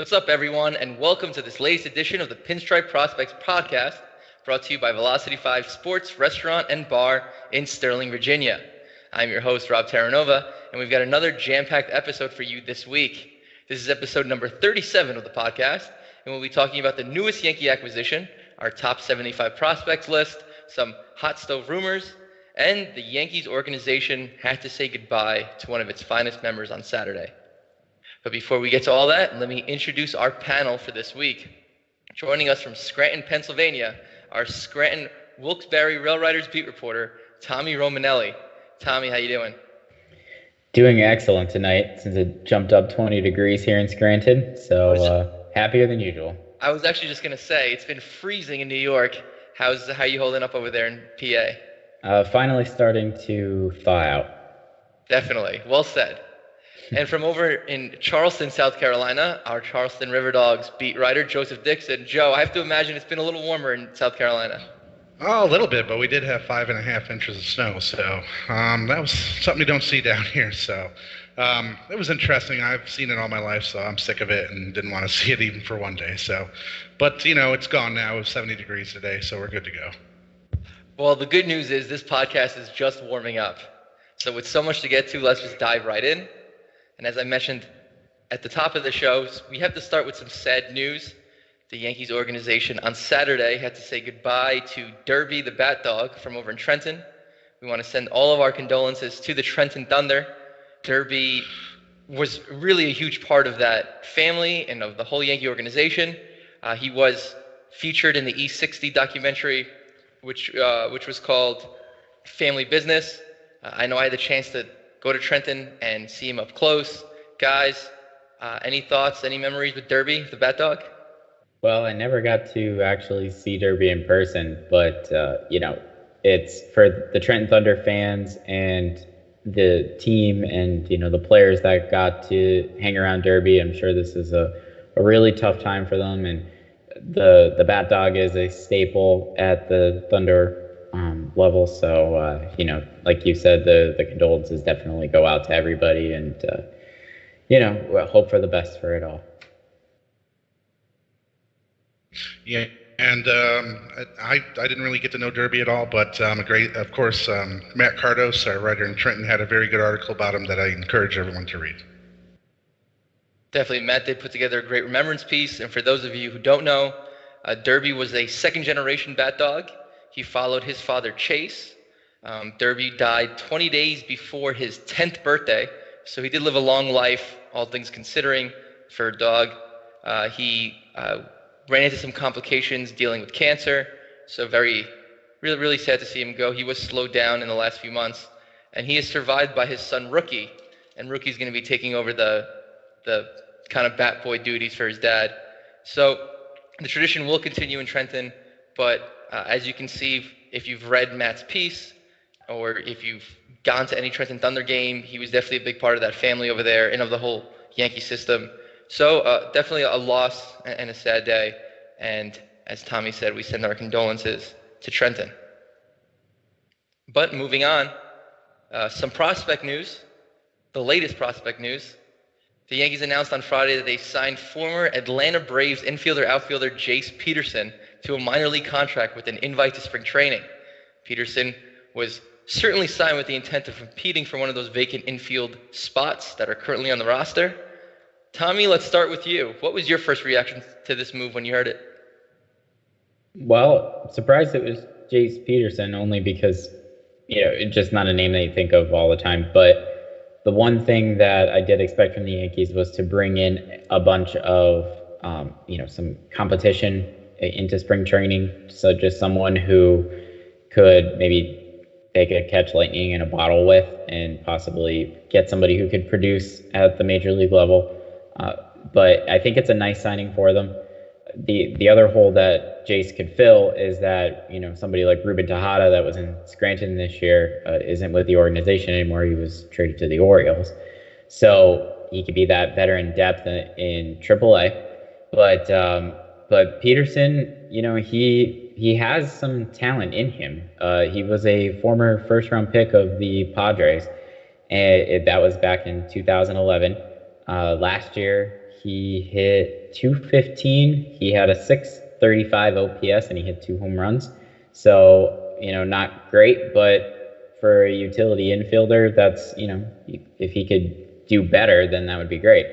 What's up, everyone, and welcome to this latest edition of the Pinstriped Prospects Podcast, brought to you by Velocity 5 Sports, Restaurant, and Bar in Sterling, Virginia. I'm your host, Rob Terranova, and we've got another jam-packed episode for you this week. This is episode number 37 of the podcast, and we'll be talking about the newest Yankee acquisition, our top 75 prospects list, some hot stove rumors, and the Yankees organization had to say goodbye to one of its finest members on Saturday. But before we get to all that, let me introduce our panel for this week. Joining us from Scranton, Pennsylvania, our Scranton Wilkes-Barre Rail Riders beat reporter, Tommy Romanelli. Tommy, how you doing? Doing excellent tonight since it jumped up 20 degrees here in Scranton, so happier than usual. I was actually just going to say, it's been freezing in New York. How are you holding up over there in PA? Finally starting to thaw out. Definitely. Well said. And from over in Charleston, South Carolina, our Charleston River Dogs beat writer, Joseph Dixon. Joe, I have to imagine it's been a little warmer in South Carolina. Oh, a little bit, but we did have 5.5 inches of snow, so that was something you don't see down here. So it was interesting. I've seen it all my life, so I'm sick of it and didn't want to see it even for one day. But it's gone now. It was 70 degrees today, so we're good to go. Well, the good news is this podcast is just warming up. So with so much to get to, let's just dive right in. And as I mentioned at the top of the show, we have to start with some sad news. The Yankees organization on Saturday had to say goodbye to Derby the Bat Dog from over in Trenton. We want to send all of our condolences to the Trenton Thunder. Derby was really a huge part of that family and of the whole Yankee organization. He was featured in the E60 documentary, which was called Family Business. I know I had the chance to go to Trenton and see him up close. Guys, any thoughts, any memories with Derby, the Bat Dog? Well, I never got to actually see Derby in person, but, it's for the Trenton Thunder fans and the team and, the players that got to hang around Derby. I'm sure this is a really tough time for them. And the Bat Dog is a staple at the Thunder level. So, like you said, the condolences definitely go out to everybody and, hope for the best for it all. Yeah, and I didn't really get to know Derby at all, but of course, Matt Cardos, our writer in Trenton, had a very good article about him that I encourage everyone to read. Definitely, Matt did put together a great remembrance piece. And for those of you who don't know, Derby was a second-generation Bat Dog. He followed his father, Chase. Derby died 20 days before his 10th birthday, so he did live a long life, all things considering, for a dog. He ran into some complications dealing with cancer, so really sad to see him go. He was slowed down in the last few months, and he is survived by his son, Rookie, and Rookie's going to be taking over the kind of bat boy duties for his dad. So the tradition will continue in Trenton, but as you can see, if you've read Matt's piece, or if you've gone to any Trenton Thunder game, he was definitely a big part of that family over there and of the whole Yankee system. So definitely a loss and a sad day. And as Tommy said, we send our condolences to Trenton. But moving on, some prospect news, the latest prospect news. The Yankees announced on Friday that they signed former Atlanta Braves infielder-outfielder Jace Peterson to a minor league contract with an invite to spring training. Peterson was certainly signed with the intent of competing for one of those vacant infield spots that are currently on the roster. Tommy, let's start with you. What was your first reaction to this move when you heard it? Well, surprised it was Jace Peterson, only because, it's just not a name that you think of all the time. But the one thing that I did expect from the Yankees was to bring in a bunch of, some competition into spring training. So just someone who could maybe they could catch lightning in a bottle with and possibly get somebody who could produce at the major league level. But I think it's a nice signing for them. The other hole that Jace could fill is that, somebody like Ruben Tejada that was in Scranton this year isn't with the organization anymore. He was traded to the Orioles. So he could be that veteran depth in AAA. But Peterson, he has some talent in him. He was a former first-round pick of the Padres, and that was back in 2011. Last year, he hit .215. He had a .635 OPS, and he hit 2 home runs. So, not great, but for a utility infielder, that's, if he could do better, then that would be great.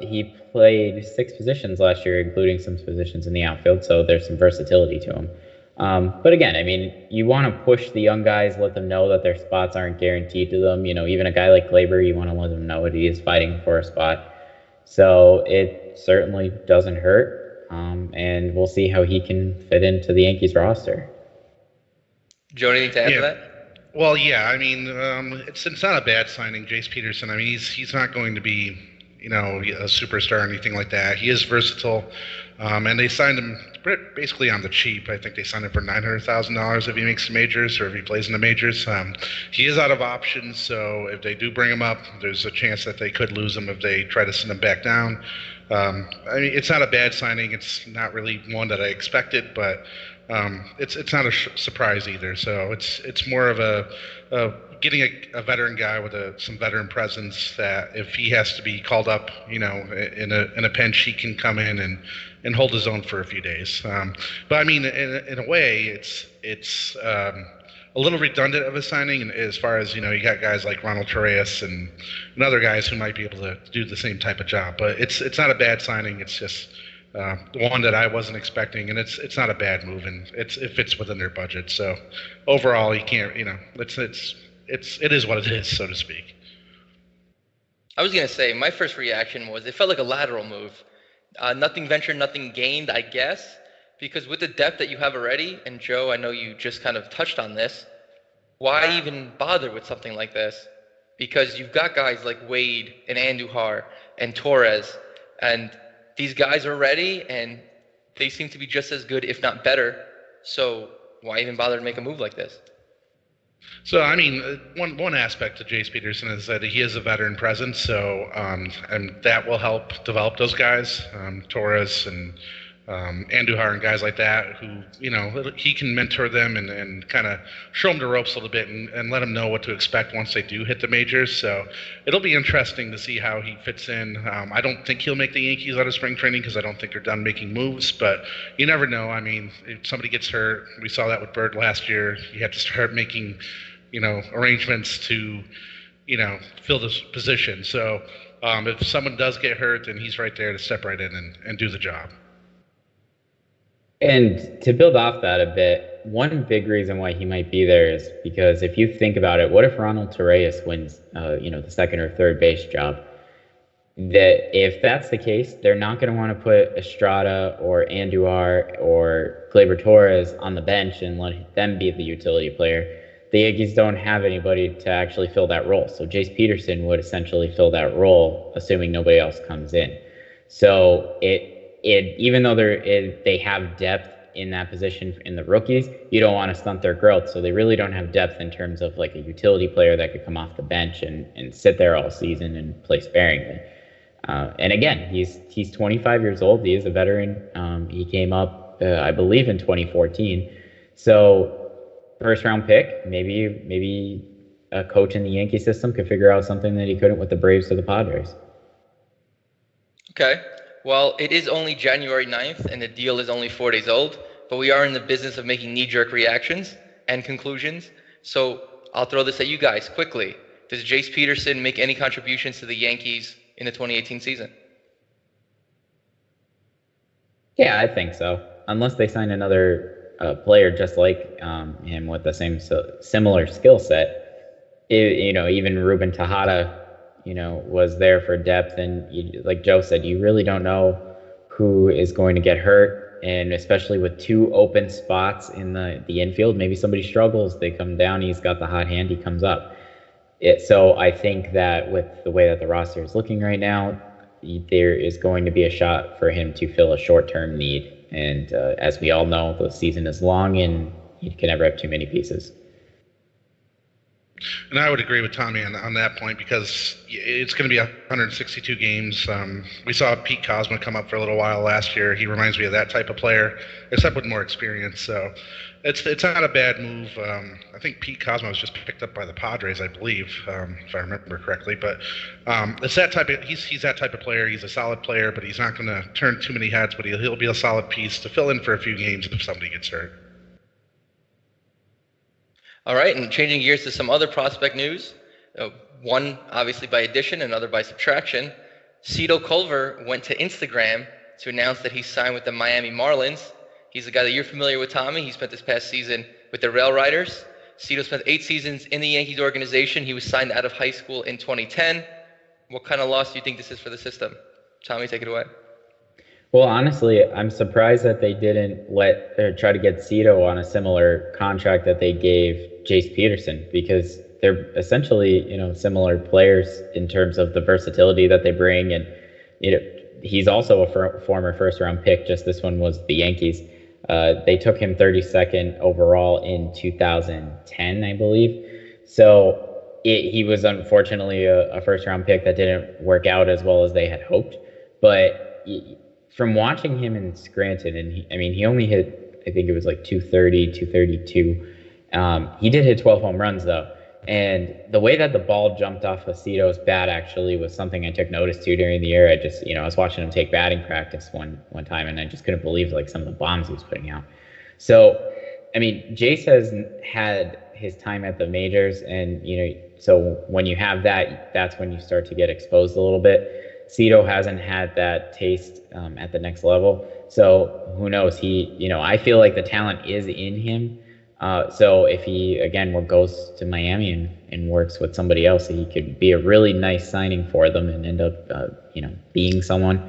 He played 6 positions last year, including some positions in the outfield, so there's some versatility to him. But again, you want to push the young guys, let them know that their spots aren't guaranteed to them. Even a guy like Glaber, you want to let him know that he is fighting for a spot. So it certainly doesn't hurt, and we'll see how he can fit into the Yankees roster. Joe, anything to add to that? Well, yeah, it's not a bad signing, Jace Peterson. He's not going to be, a superstar or anything like that. He is versatile, and they signed him basically on the cheap. I think they signed him for $900,000 if he makes the majors or if he plays in the majors. He is out of options, so if they do bring him up, there's a chance that they could lose him if they try to send him back down. It's not a bad signing. It's not really one that I expected, but it's not a surprise either. So it's more of a getting a veteran guy with some veteran presence that if he has to be called up, in a pinch, he can come in and hold his own for a few days. But in a way, it's a little redundant of a signing as far as, you got guys like Ronald Torreyes and other guys who might be able to do the same type of job. But it's not a bad signing. It's just one that I wasn't expecting, and it's not a bad move, and it fits within their budget. So overall, you can't, it is what it is, so to speak. I was going to say, my first reaction was it felt like a lateral move. Nothing ventured, nothing gained, I guess, because with the depth that you have already, and Joe, I know you just kind of touched on this, why even bother with something like this? Because you've got guys like Wade and Andujar and Torres, and these guys are ready, and they seem to be just as good, if not better. So why even bother to make a move like this? So, one aspect of Jace Peterson is that he is a veteran presence, so and that will help develop those guys, Torres and Andujar and guys like that, who, he can mentor them and kind of show them the ropes a little bit and let them know what to expect once they do hit the majors. So it'll be interesting to see how he fits in. I don't think he'll make the Yankees out of spring training because I don't think they're done making moves, but you never know. If somebody gets hurt, we saw that with Bird last year. You have to start making, arrangements to, fill this position. So if someone does get hurt, then he's right there to step right in and do the job. And to build off that a bit, one big reason why he might be there is because if you think about it, what if Ronald Torreyes wins, the second or third base job? That if that's the case, they're not going to want to put Estrada or Andujar or Gleyber Torres on the bench and let them be the utility player. The Yankees don't have anybody to actually fill that role. So Jace Peterson would essentially fill that role, assuming nobody else comes in. So even though they have depth in that position in the rookies, you don't want to stunt their growth. So they really don't have depth in terms of like a utility player that could come off the bench and sit there all season and play sparingly. And again, he's 25 years old. He is a veteran. He came up, I believe, in 2014. So first round pick, maybe a coach in the Yankee system could figure out something that he couldn't with the Braves or the Padres. Okay. Well, it is only January 9th, and the deal is only 4 days old, but we are in the business of making knee-jerk reactions and conclusions. So I'll throw this at you guys quickly. Does Jace Peterson make any contributions to the Yankees in the 2018 season? Yeah, I think so. Unless they sign another player just like him with the similar skill set. Even Ruben Tejada, was there for depth, and like Joe said, you really don't know who is going to get hurt, and especially with 2 open spots in the infield, maybe somebody struggles, they come down, he's got the hot hand, he comes up. So I think that with the way that the roster is looking right now, there is going to be a shot for him to fill a short-term need. And as we all know, the season is long, and you can never have too many pieces. And I would agree with Tommy on that point because it's going to be 162 games. We saw Pete Kozma come up for a little while last year. He reminds me of that type of player, except with more experience. So it's not a bad move. I think Pete Kozma was just picked up by the Padres, I believe, if I remember correctly. But it's that type of he's that type of player. He's a solid player, but he's not going to turn too many heads. But he'll be a solid piece to fill in for a few games if somebody gets hurt. All right, and changing gears to some other prospect news, one obviously by addition, another by subtraction. Cito Culver went to Instagram to announce that he signed with the Miami Marlins. He's a guy that you're familiar with, Tommy. He spent this past season with the Rail Riders. Cito spent 8 seasons in the Yankees organization. He was signed out of high school in 2010. What kind of loss do you think this is for the system? Tommy, take it away. Well, honestly, I'm surprised that they didn't try to get Cito on a similar contract that they gave Jace Peterson, because they're essentially, similar players in terms of the versatility that they bring. And, he's also a former first-round pick. Just this one was the Yankees. They took him 32nd overall in 2010, I believe. So he was unfortunately a first-round pick that didn't work out as well as they had hoped. But from watching him in Scranton, and he only hit, I think it was like 230, 232. He did hit 12 home runs though. And the way that the ball jumped off of Cito's bat actually was something I took notice to during the year. I was watching him take batting practice one time, and I just couldn't believe some of the bombs he was putting out. So, Jace has had his time at the majors, and, so when you have that, that's when you start to get exposed a little bit. Cito hasn't had that taste at the next level. So who knows? I feel like the talent is in him. So if he, again, goes to Miami and works with somebody else, he could be a really nice signing for them and end up, being someone.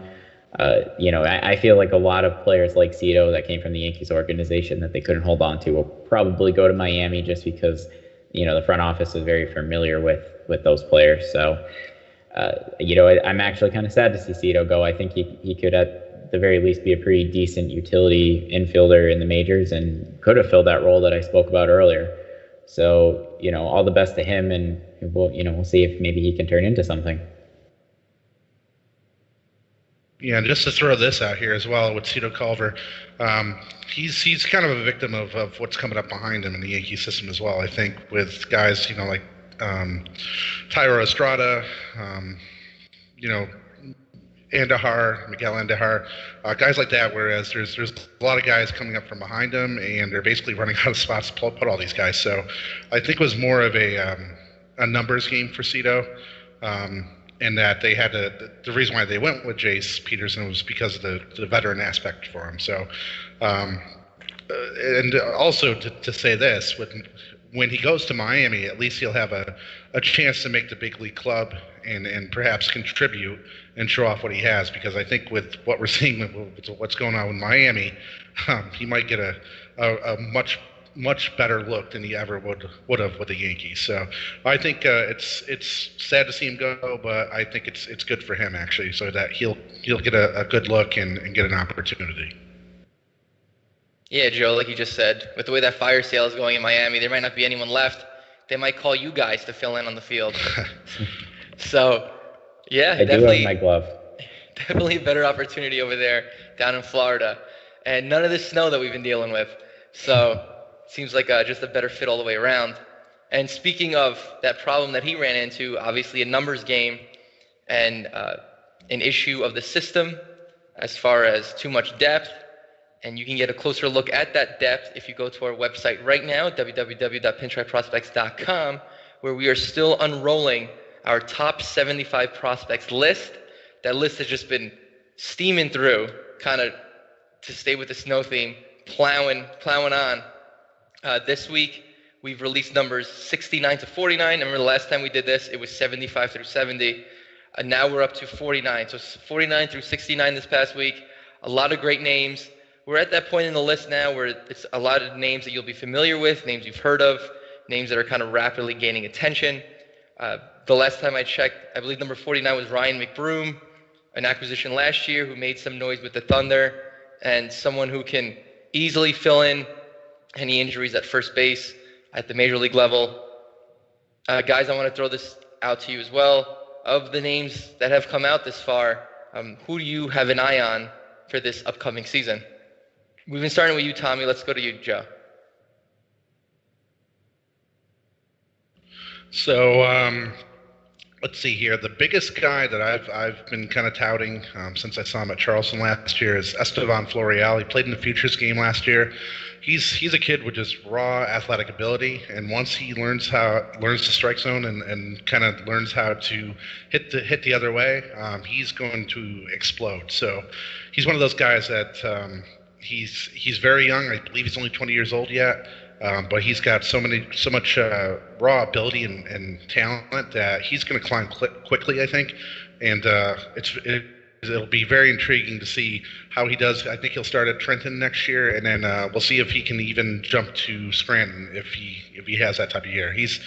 I feel like a lot of players like Cito that came from the Yankees organization that they couldn't hold on to will probably go to Miami just because, the front office is very familiar with those players. So, I'm actually kind of sad to see Cito go. I think he could at the very least be a pretty decent utility infielder in the majors and could have filled that role that I spoke about earlier. So, all the best to him, and we'll see if maybe he can turn into something. Yeah, and just to throw this out here as well with Cito Culver, he's kind of a victim of what's coming up behind him in the Yankee system as well. I think with guys, like Tyro Estrada, Miguel Andahar, guys like that, whereas there's a lot of guys coming up from behind him, and they're basically running out of spots to put all these guys. So I think it was more of a numbers game for Cito, and that they had the reason why they went with Jace Peterson was because of the veteran aspect for him. So, and also to say this, when he goes to Miami, at least he'll have a chance to make the big league club and perhaps contribute and show off what he has, because I think with what we're seeing with what's going on with Miami, he might get a much better look than he ever would have with the Yankees. So I think it's sad to see him go, but I think it's good for him actually, so that he'll get a good look and get an opportunity. Yeah, Joe, like you just said, with the way that fire sale is going in Miami, there might not be anyone left. They might call you guys to fill in on the field. So, yeah, I definitely. do have my glove. Definitely a better opportunity over there down in Florida, and none of this snow that we've been dealing with. So, seems like just a better fit all the way around. And speaking of that problem that he ran into, obviously a numbers game and an issue of the system as far as too much depth. And you can get a closer look at that depth if you go to our website right now, www.pinstripeprospects.com, where we are still unrolling our top 75 prospects list. That list has just been steaming through, kind of to stay with the snow theme, plowing on. This week, we've released numbers 69 to 49. Remember the last time we did this, it was 75 through 70. And now we're up to 49. So 49 through 69 this past week. A lot of great names. We're at that point in the list now where it's a lot of names that you'll be familiar with, names you've heard of, names that are kind of rapidly gaining attention. The last time I checked, I believe number 49 was Ryan McBroom, an acquisition last year who made some noise with the Thunder, and someone who can easily fill in any injuries at first base at the major league level. Guys, I want to throw this out to you as well. Of the names that have come out this far, who do you have an eye on for this upcoming season? We've been starting with you, Tommy. Let's go to you, Joe. So let's see here. The biggest guy that I've been kind of touting since I saw him at Charleston last year is Estevan Florial. He played in the Futures game last year. He's a kid with just raw athletic ability, and once he learns the strike zone and kind of learns how to hit the other way, he's going to explode. So he's one of those guys that he's very young. I believe he's only 20 years old yet. But he's got so much raw ability and talent that he's going to climb quickly, I think, and it'll be very intriguing to see how he does. I think he'll start at Trenton next year, and then we'll see if he can even jump to Scranton if he has that type of year. He's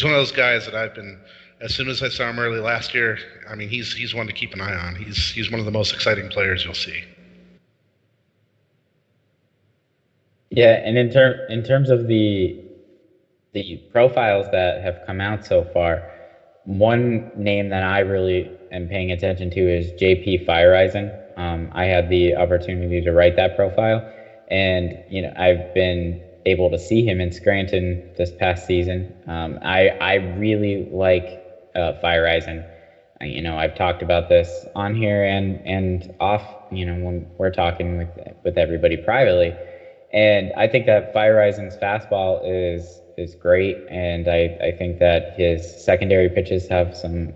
one of those guys that I've been. As soon as I saw him early last year, I mean, he's one to keep an eye on. He's one of the most exciting players you'll see. Yeah, and in terms of the profiles that have come out so far, one name that I really am paying attention to is JP Fireisen. I had the opportunity to write that profile, and I've been able to see him in Scranton this past season. I really like Fireisen. I've talked about this on here and off. When we're talking with everybody privately. And I think that Fireisen's fastball is great, and I think that his secondary pitches have some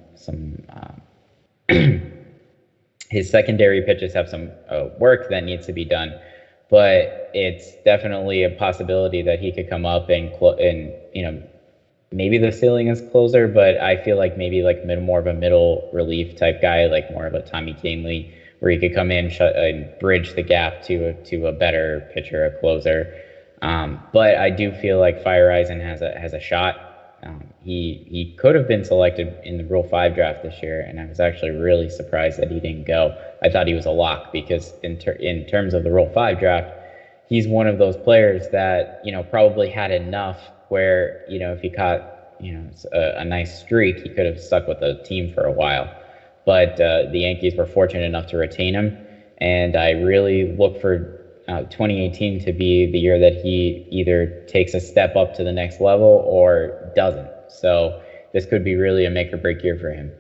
work that needs to be done, but it's definitely a possibility that he could come up and maybe the ceiling is closer, but I feel like maybe more of a middle relief type guy, like more of a Tommy Kahnle, where he could come in and bridge the gap to a better pitcher, a closer. But I do feel like Fireisen has a shot. He could have been selected in the Rule 5 draft this year, and I was actually really surprised that he didn't go. I thought he was a lock because in terms of the Rule 5 draft, he's one of those players that probably had enough where if he caught a nice streak, he could have stuck with the team for a while. But the Yankees were fortunate enough to retain him, and I really look for 2018 to be the year that he either takes a step up to the next level or doesn't. So this could be really a make or break year for him.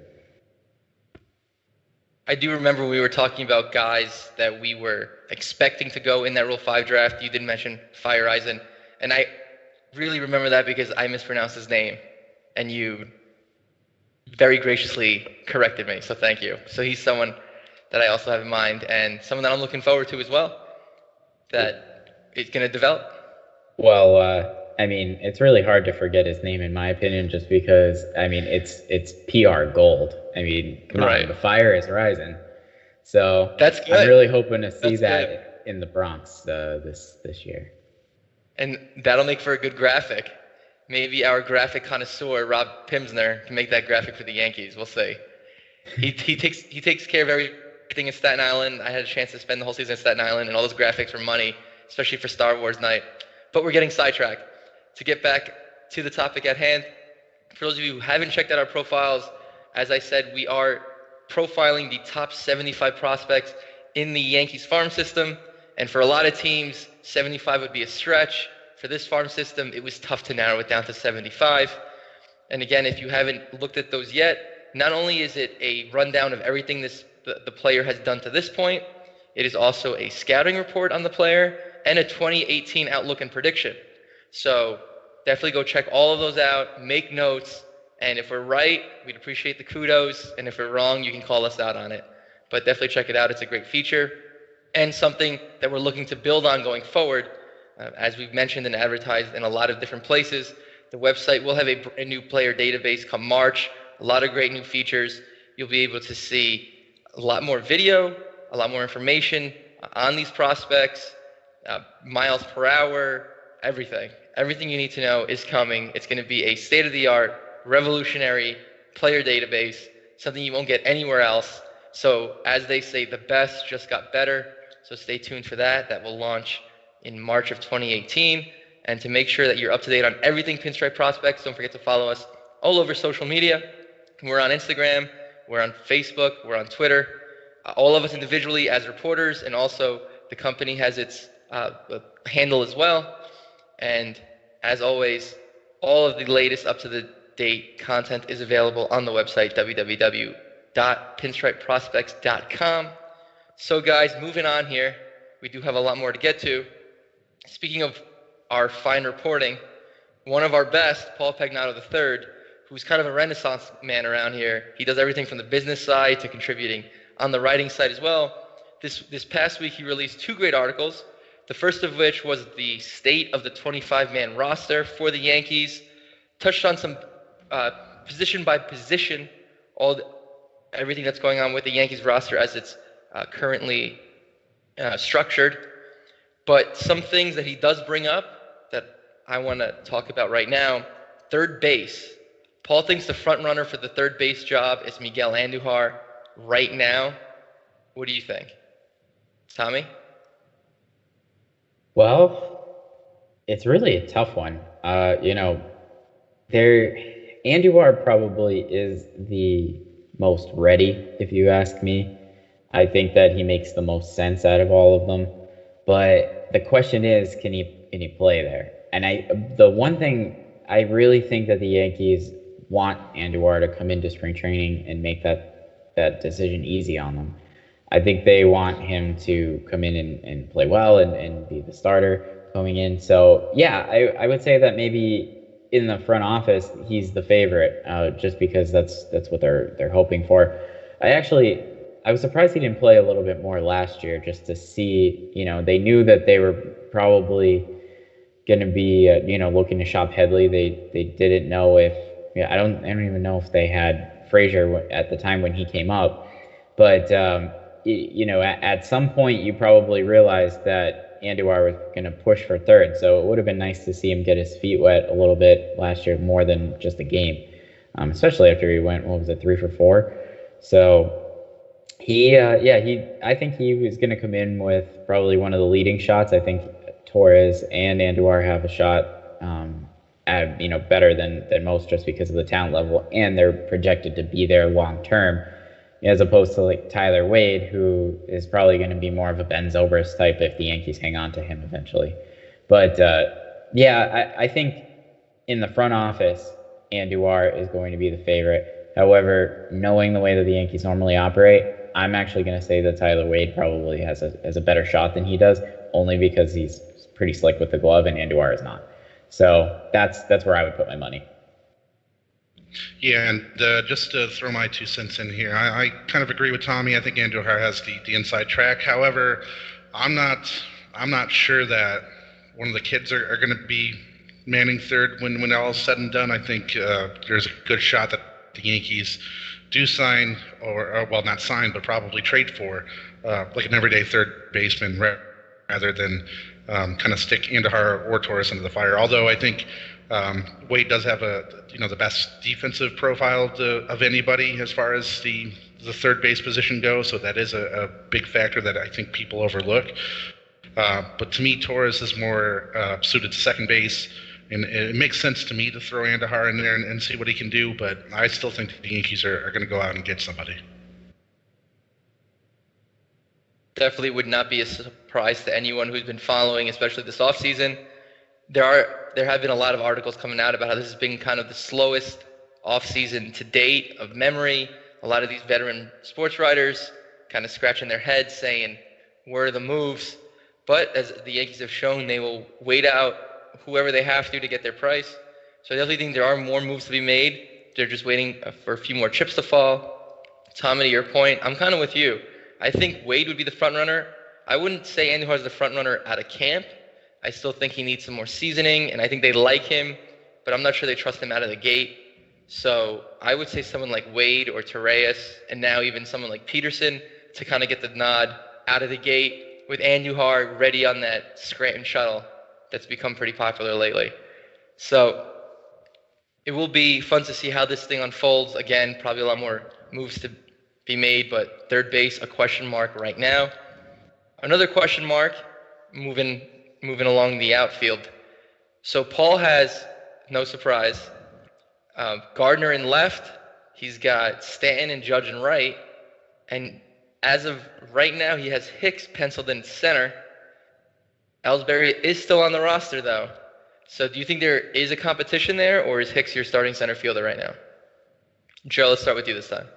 I do remember we were talking about guys that we were expecting to go in that Rule 5 draft. You did mention Fireisen, and I really remember that because I mispronounced his name, and you very graciously corrected me, so thank you. So he's someone that I also have in mind, and someone that I'm looking forward to as well, that is going to develop. Well, it's really hard to forget his name, in my opinion, just because, it's PR gold. Come on, the fire is rising. So that's good. I'm really hoping to see that in the Bronx this year. And that'll make for a good graphic. Maybe our graphic connoisseur, Rob Pimsner, can make that graphic for the Yankees. We'll see. He takes care of everything in Staten Island. I had a chance to spend the whole season in Staten Island, and all those graphics were money, especially for Star Wars night. But we're getting sidetracked. To get back to the topic at hand, for those of you who haven't checked out our profiles, as I said, we are profiling the top 75 prospects in the Yankees farm system. And for a lot of teams, 75 would be a stretch. For this farm system, it was tough to narrow it down to 75. And again, if you haven't looked at those yet, not only is it a rundown of everything the player has done to this point, it is also a scouting report on the player and a 2018 outlook and prediction. So definitely go check all of those out, make notes, and if we're right, we'd appreciate the kudos, and if we're wrong, you can call us out on it. But definitely check it out. It's a great feature and something that we're looking to build on going forward. As we've mentioned and advertised in a lot of different places, the website will have a brand new player database come March, a lot of great new features. You'll be able to see a lot more video, a lot more information on these prospects, miles per hour, everything. Everything you need to know is coming. It's going to be a state-of-the-art, revolutionary player database, something you won't get anywhere else. So as they say, the best just got better. So stay tuned for that. That will launch in March of 2018. And to make sure that you're up to date on everything Pinstripe Prospects, don't forget to follow us all over social media. We're on Instagram, we're on Facebook, we're on Twitter. All of us individually as reporters, and also the company has its handle as well. And as always, all of the latest up-to-the-date content is available on the website, www.pinstripeprospects.com. So guys, moving on here, we do have a lot more to get to. Speaking of our fine reporting, one of our best, Paul Pagnato III, who's kind of a renaissance man around here. He does everything from the business side to contributing on the writing side as well. This past week, he released 2 great articles. The first of which was the state of the 25-man roster for the Yankees. Touched on some position by position, everything that's going on with the Yankees roster as it's currently structured. But some things that he does bring up that I want to talk about right now. Third base. Paul thinks the front runner for the third base job is Miguel Andujar right now. What do you think? Tommy? Well, it's really a tough one. Andujar probably is the most ready, if you ask me. I think that he makes the most sense out of all of them. But the question is, can he play there? And the one thing I really think that the Yankees want Andujar to come into spring training and make that decision easy on them. I think they want him to come in and play well and be the starter coming in. So, yeah, I would say that maybe in the front office, he's the favorite, just because that's what they're hoping for. I was surprised he didn't play a little bit more last year, just to see, they knew that they were probably going to be, looking to shop Headley. They didn't know if, I don't even know if they had Frazier at the time when he came up, but at some point you probably realized that Andujar was going to push for third, so it would have been nice to see him get his feet wet a little bit last year, more than just a game, especially after he went, 3 for 4. So I think he was going to come in with probably one of the leading shots. I think Torres and Andujar have a shot, better than most, just because of the talent level, and they're projected to be there long term, as opposed to like Tyler Wade, who is probably going to be more of a Ben Zobrist type if the Yankees hang on to him eventually. But I think in the front office, Andujar is going to be the favorite. However, knowing the way that the Yankees normally operate, I'm actually going to say that Tyler Wade probably has a better shot than he does, only because he's pretty slick with the glove and Andujar is not. So that's where I would put my money. Yeah, and just to throw my 2 cents in here, I kind of agree with Tommy. I think Andujar has the inside track. However, I'm not sure that one of the kids are going to be manning third when all is said and done. I think there's a good shot that the Yankees do sign, or not sign, but probably trade for like an everyday third baseman rather than kind of stick Andujar or Torres into the fire. Although I think Wade does have the best defensive profile of anybody as far as the third base position goes, so that is a big factor that I think people overlook. But to me, Torres is more suited to second base, and it makes sense to me to throw Andujar in there and see what he can do, but I still think the Yankees are going to go out and get somebody. Definitely would not be a surprise to anyone who's been following, especially this offseason. There have been a lot of articles coming out about how this has been kind of the slowest offseason to date of memory. A lot of these veteran sports writers kind of scratching their heads saying, where are the moves? But as the Yankees have shown, they will wait out whoever they have to get their price. So I definitely think there are more moves to be made. They're just waiting for a few more chips to fall. Tommy, to your point, I'm kind of with you. I think Wade would be the front runner. I wouldn't say Andujar is the front runner out of camp. I still think he needs some more seasoning, and I think they like him, but I'm not sure they trust him out of the gate. So I would say someone like Wade or Torres, and now even someone like Peterson, to kind of get the nod out of the gate, with Andujar ready on that Scranton shuttle that's become pretty popular lately. So it will be fun to see how this thing unfolds. Again, probably a lot more moves to be made, but third base, a question mark right now. Another question mark, moving along the outfield. So Paul has, no surprise, Gardner in left. He's got Stanton and Judge in right. And as of right now, he has Hicks penciled in center. Ellsbury is still on the roster, though. So do you think there is a competition there, or is Hicks your starting center fielder right now? Joe, let's start with you this time.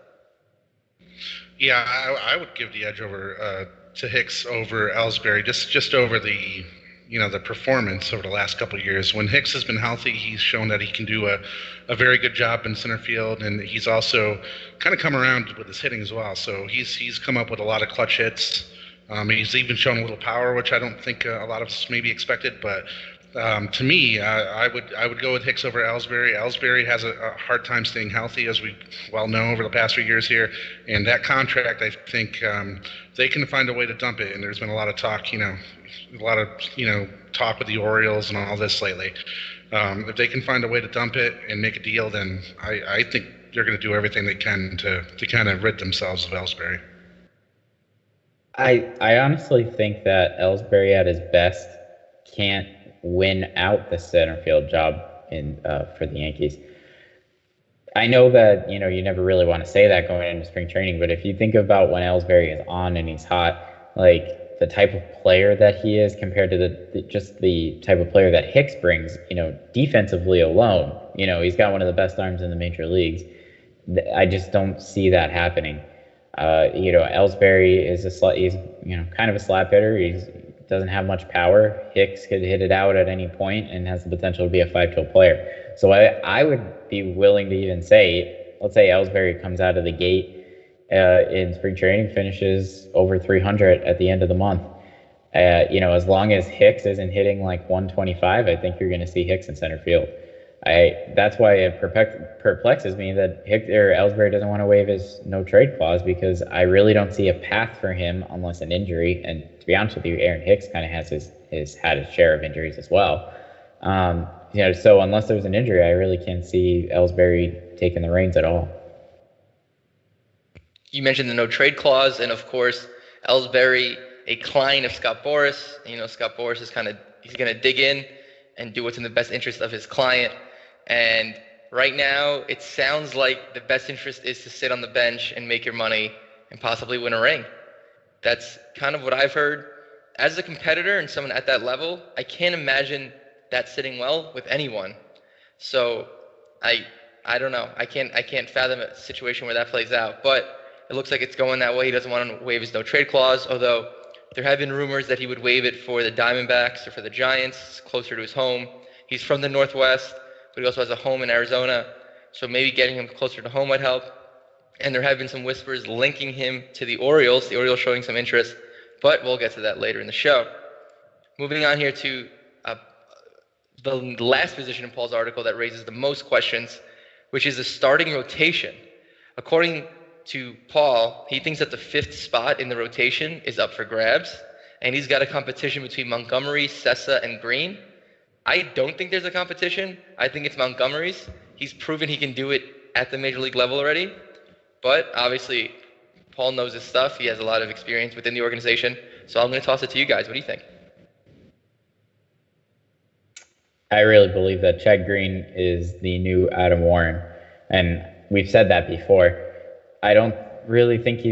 Yeah, I would give the edge over to Hicks over Ellsbury, just over the the performance over the last couple of years. When Hicks has been healthy, he's shown that he can do a very good job in center field, and he's also kind of come around with his hitting as well. So he's come up with a lot of clutch hits. He's even shown a little power, which I don't think a lot of us maybe expected. But to me, I would go with Hicks over Ellsbury. Ellsbury has a hard time staying healthy, as we well know over the past few years here. And that contract, I think they can find a way to dump it. And there's been a lot of talk, talk with the Orioles and all this lately. If they can find a way to dump it and make a deal, then I think they're going to do everything they can to kind of rid themselves of Ellsbury. I honestly think that Ellsbury at his best can't win out the center field job for the Yankees. I know that you never really want to say that going into spring training, but if you think about when Ellsbury is on and he's hot, like the type of player that he is compared to the type of player that Hicks brings, defensively alone, he's got one of the best arms in the major leagues. I just don't see that happening. Ellsbury is he's kind of a slap hitter. He doesn't have much power. Hicks could hit it out at any point and has the potential to be a 5-tool player. So I would be willing to even say, let's say Ellsbury comes out of the gate in spring training, finishes over 300 at the end of the month. As long as Hicks isn't hitting like 125, I think you're going to see Hicks in center field. That's why it perplexes me that Ellsbury doesn't want to waive his no trade clause, because I really don't see a path for him unless an injury. And to be honest with you, Aaron Hicks kind of has had his share of injuries as well. So unless there's an injury, I really can't see Ellsbury taking the reins at all. You mentioned the no trade clause, and of course, Ellsbury, a client of Scott Boras. Scott Boras is he's going to dig in and do what's in the best interest of his client. And right now, it sounds like the best interest is to sit on the bench and make your money and possibly win a ring. That's kind of what I've heard. As a competitor and someone at that level, I can't imagine that sitting well with anyone. So I don't know. I can't fathom a situation where that plays out. But it looks like it's going that way. He doesn't want to waive his no trade clause, although there have been rumors that he would waive it for the Diamondbacks or for the Giants, closer to his home. He's from the Northwest, but he also has a home in Arizona, so maybe getting him closer to home would help. And there have been some whispers linking him to the Orioles showing some interest, but we'll get to that later in the show. Moving on here to the last position in Paul's article that raises the most questions, which is the starting rotation. According to Paul, he thinks that the 5th spot in the rotation is up for grabs, and he's got a competition between Montgomery, Sessa, and Green. I don't think there's a competition. I think it's Montgomery's. He's proven he can do it at the major league level already, but obviously Paul knows his stuff. He has a lot of experience within the organization, so I'm going to toss it to you guys. What do you think? I really believe that Chad Green is the new Adam Warren, and we've said that before. I don't really think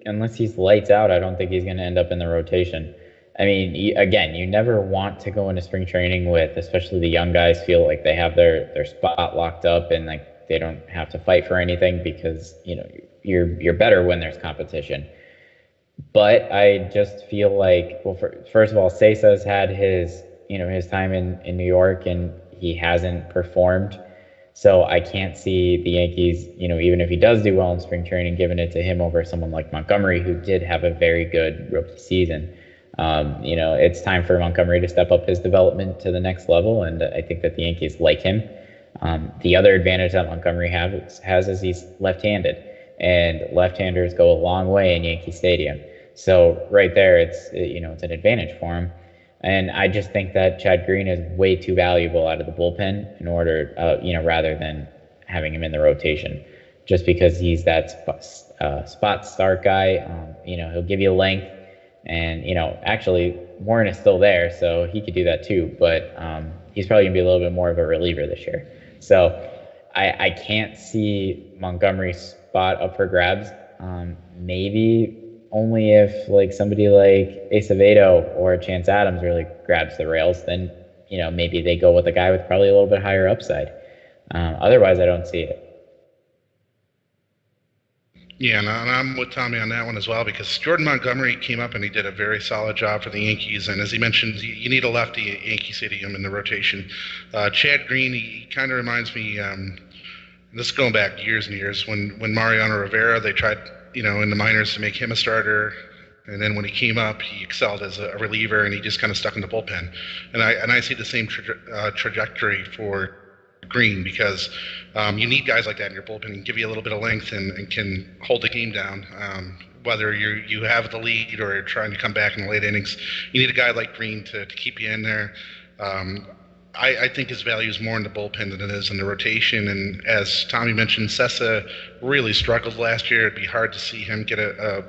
unless he's lights out, I don't think he's going to end up in the rotation. I mean, again, you never want to go into spring training with, especially the young guys, feel like they have their spot locked up and like they don't have to fight for anything, because you're better when there's competition. But I just feel like, well, first of all, Cesa's had his time in New York and he hasn't performed. So I can't see the Yankees, even if he does do well in spring training, giving it to him over someone like Montgomery, who did have a very good rookie season. It's time for Montgomery to step up his development to the next level, and I think that the Yankees like him. The other advantage that Montgomery has is he's left-handed, and left-handers go a long way in Yankee Stadium. So right there, it's an advantage for him. And I just think that Chad Green is way too valuable out of the bullpen in order, rather than having him in the rotation, just because he's that spot start guy. He'll give you length, and actually Warren is still there, so he could do that too. But he's probably gonna be a little bit more of a reliever this year. So I can't see Montgomery's spot up for grabs. Maybe only if like somebody like Acevedo or Chance Adams really grabs the rails, then maybe they go with a guy with probably a little bit higher upside. Otherwise, I don't see it. Yeah, and I'm with Tommy on that one as well, because Jordan Montgomery came up and he did a very solid job for the Yankees. And as he mentioned, you need a lefty at Yankee Stadium in the rotation. Chad Green, he kind of reminds me, this is going back years and years, when Mariano Rivera, they tried, in the minors to make him a starter. And then when he came up, he excelled as a reliever, and he just kind of stuck in the bullpen. And I see the same trajectory for Green, because you need guys like that in your bullpen and give you a little bit of length and can hold the game down. Whether you have the lead or you're trying to come back in the late innings, you need a guy like Green to keep you in there. I think his value is more in the bullpen than it is in the rotation. And as Tommy mentioned, Sessa really struggled last year. It'd be hard to see him get a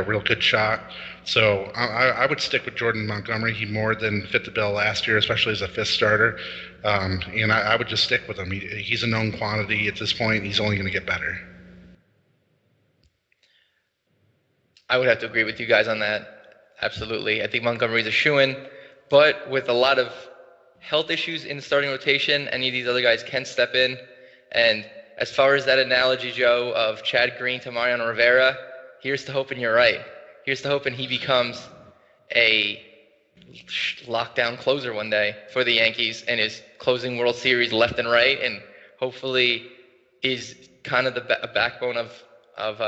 real good shot. So I would stick with Jordan Montgomery. He more than fit the bill last year, especially as a fifth starter. And I would just stick with him. He's a known quantity at this point. He's only going to get better. I would have to agree with you guys on that. Absolutely. I think Montgomery's a shoo-in, but with a lot of health issues in the starting rotation, any of these other guys can step in. And as far as that analogy, Joe, of Chad Green to Mariano Rivera, here's to hoping you're right. Here's to hoping he becomes a lockdown closer one day for the Yankees and is closing World Series left and right, and hopefully is kind of the backbone of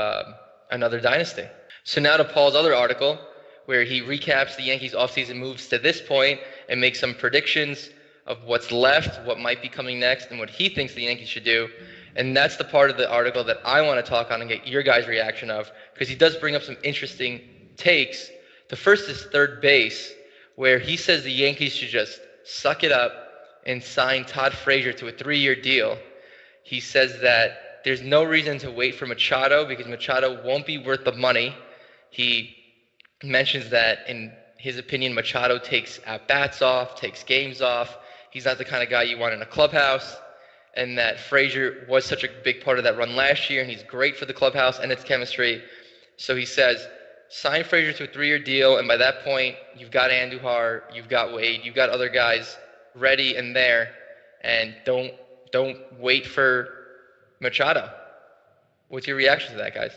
another dynasty. So now to Paul's other article, where he recaps the Yankees' offseason moves to this point and makes some predictions of what's left, what might be coming next, and what he thinks the Yankees should do. And that's the part of the article that I want to talk on and get your guys' reaction of, because he does bring up some interesting takes. The first is third base, where he says the Yankees should just suck it up and sign Todd Frazier to a 3-year deal. He says that there's no reason to wait for Machado because Machado won't be worth the money. He mentions that, in his opinion, Machado takes at-bats off, takes games off. He's not the kind of guy you want in a clubhouse, and that Frazier was such a big part of that run last year, and he's great for the clubhouse and its chemistry. So he says, sign Frazier to a 3-year deal, and by that point, you've got Andujar, you've got Wade, you've got other guys ready and there, and don't wait for Machado. What's your reaction to that, guys?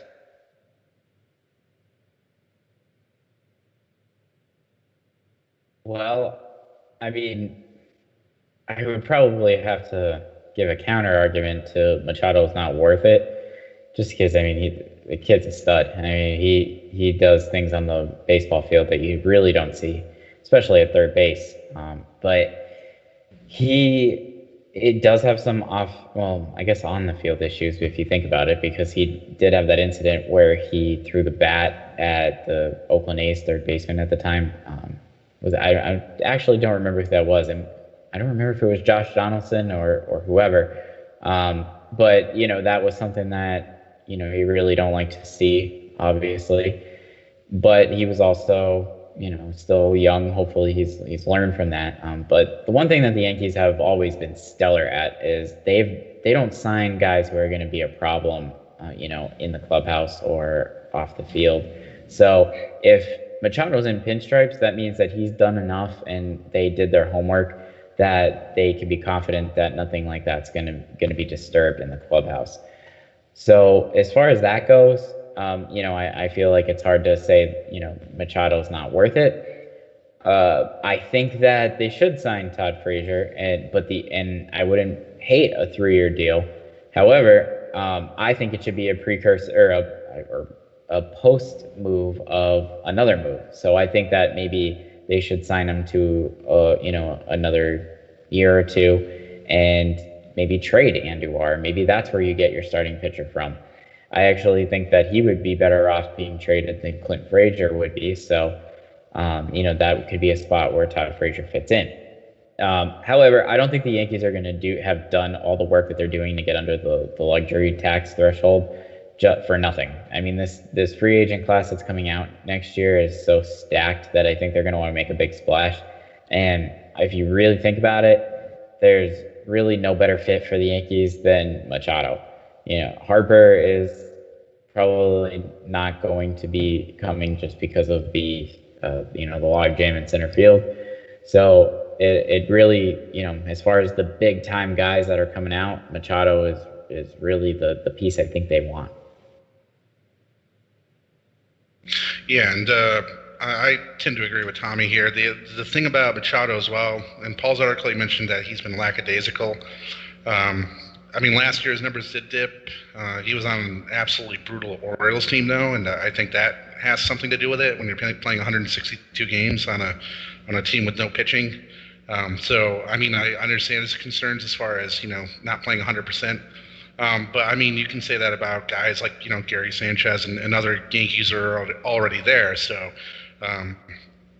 Well, I mean, I would probably have to give a counter argument to Machado's not worth it, just because, I mean, the kid's a stud. I mean, he does things on the baseball field that you really don't see, especially at third base. But it does have some I guess on the field issues if you think about it, because he did have that incident where he threw the bat at the Oakland A's third baseman at the time. I actually don't remember who that was, and I don't remember if it was Josh Donaldson or whoever. But that was something that you really don't like to see, obviously. But he was also still young. Hopefully he's learned from that. But the one thing that the Yankees have always been stellar at is they don't sign guys who are going to be a problem, in the clubhouse or off the field. So if Machado's in pinstripes, that means that he's done enough and they did their homework that they can be confident that nothing like that's going to be disturbed in the clubhouse. So as far as that goes, I feel like it's hard to say, Machado's not worth it. I think that they should sign Todd Frazier, and I wouldn't hate a 3-year deal. However, I think it should be a precursor or a post move of another move. So I think that maybe they should sign him to another year or two and maybe trade Andujar. Maybe that's where you get your starting pitcher from. I actually think that he would be better off being traded than Clint Frazier would be. So, that could be a spot where Todd Frazier fits in. However, I don't think the Yankees are going to have done all the work that they're doing to get under the luxury tax threshold for nothing. I mean, this free agent class that's coming out next year is so stacked that I think they're going to want to make a big splash. And if you really think about it, there's really no better fit for the Yankees than Machado. Harper is probably not going to be coming just because of the logjam in center field. So it really, as far as the big time guys that are coming out, Machado is really the piece I think they want. Yeah, and I tend to agree with Tommy here. The thing about Machado as well, and Paul's article mentioned that he's been lackadaisical. Last year his numbers did dip. He was on an absolutely brutal Orioles team, though, and I think that has something to do with it when you're playing 162 games on a team with no pitching. I understand his concerns as far as not playing 100%. But you can say that about guys like Gary Sanchez and other Yankees are already there. So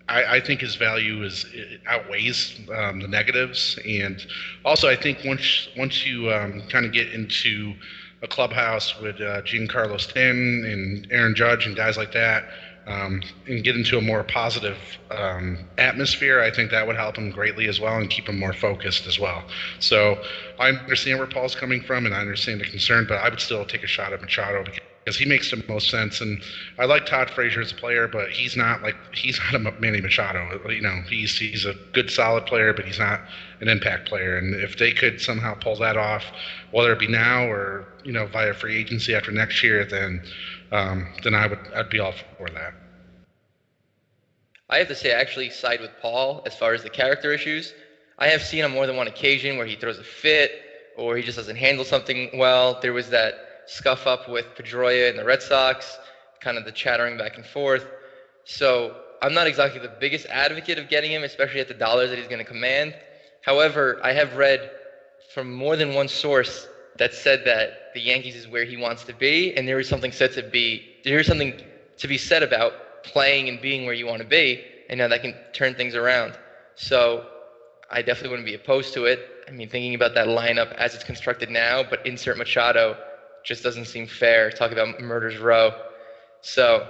I think his value outweighs the negatives, and also I think once you kind of get into a clubhouse with Giancarlo Stanton and Aaron Judge and guys like that, and get into a more positive atmosphere, I think that would help him greatly as well and keep him more focused as well. So I understand where Paul's coming from, and I understand the concern, but I would still take a shot at Machado because he makes the most sense. And I like Todd Frazier as a player, but he's not a Manny Machado. He's a good, solid player, but he's not an impact player. And if they could somehow pull that off, whether it be now or via free agency after next year, then I'd be all for that. I have to say I actually side with Paul as far as the character issues. I have seen on more than one occasion where he throws a fit or he just doesn't handle something well. There was that scuff up with Pedroia and the Red Sox, kind of the chattering back and forth. So I'm not exactly the biggest advocate of getting him, especially at the dollars that he's going to command. However, I have read from more than one source that said that the Yankees is where he wants to be, and there is something to be said about playing and being where you want to be, and now that can turn things around. So I definitely wouldn't be opposed to it. Thinking about that lineup as it's constructed now, but insert Machado just doesn't seem fair. Talk about murder's row. So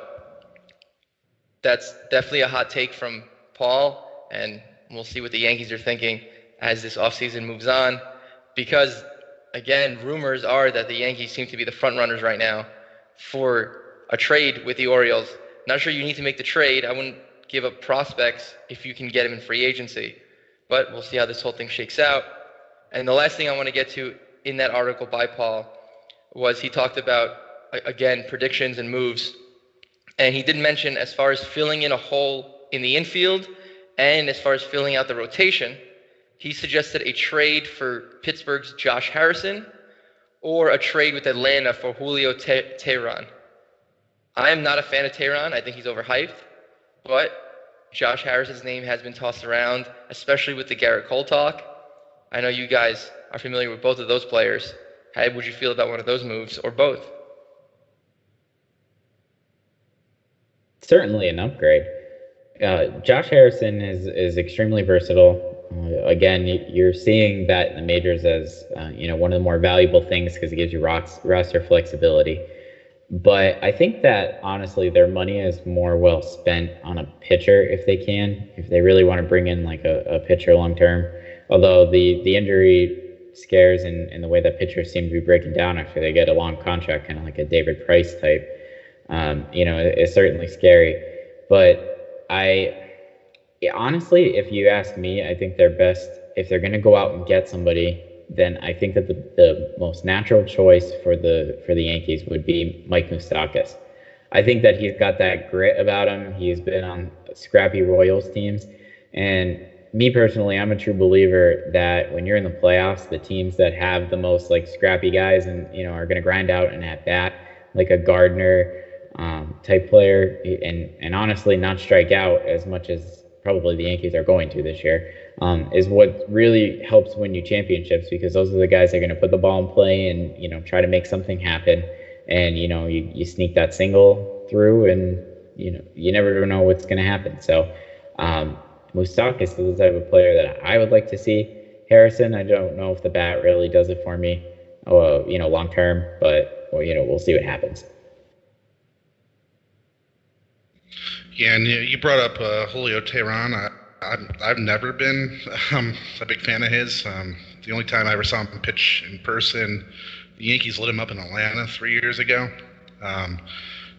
that's definitely a hot take from Paul, and we'll see what the Yankees are thinking as this offseason moves on, because again, rumors are that the Yankees seem to be the front runners right now for a trade with the Orioles. Not sure you need to make the trade. I wouldn't give up prospects if you can get him in free agency, but we'll see how this whole thing shakes out. And the last thing I want to get to in that article by Paul was he talked about, again, predictions and moves. And he did mention as far as filling in a hole in the infield and as far as filling out the rotation, he suggested a trade for Pittsburgh's Josh Harrison or a trade with Atlanta for Julio Teheran. I am not a fan of Teheran. I think he's overhyped. But Josh Harrison's name has been tossed around, especially with the Garrett Cole talk. I know you guys are familiar with both of those players. How would you feel about one of those moves or both? Certainly an upgrade. Josh Harrison is extremely versatile. Again, you're seeing that in the majors as one of the more valuable things because it gives you roster flexibility. But I think that honestly, their money is more well spent on a pitcher if they really want to bring in like a pitcher long term. Although the injury scares and the way that pitchers seem to be breaking down after they get a long contract, kind of like a David Price type, it's certainly scary. But honestly, if you ask me, I think they're best if they're going to go out and get somebody. Then I think that the most natural choice for the Yankees would be Mike Moustakas. I think that he's got that grit about him. He's been on scrappy Royals teams, and me personally, I'm a true believer that when you're in the playoffs, the teams that have the most like scrappy guys and are going to grind out and at bat, like a Gardner type player, and honestly not strike out as much as probably the Yankees are going to this year, is what really helps win you championships, because those are the guys that are going to put the ball in play and try to make something happen, and you sneak that single through, and you never know what's going to happen. So Moustakas is the type of player that I would like to see. Harrison, I don't know if the bat really does it for me, long term, but we'll see what happens. Yeah, and you brought up Julio Teheran. I've never been a big fan of his. The only time I ever saw him pitch in person, the Yankees lit him up in Atlanta 3 years ago.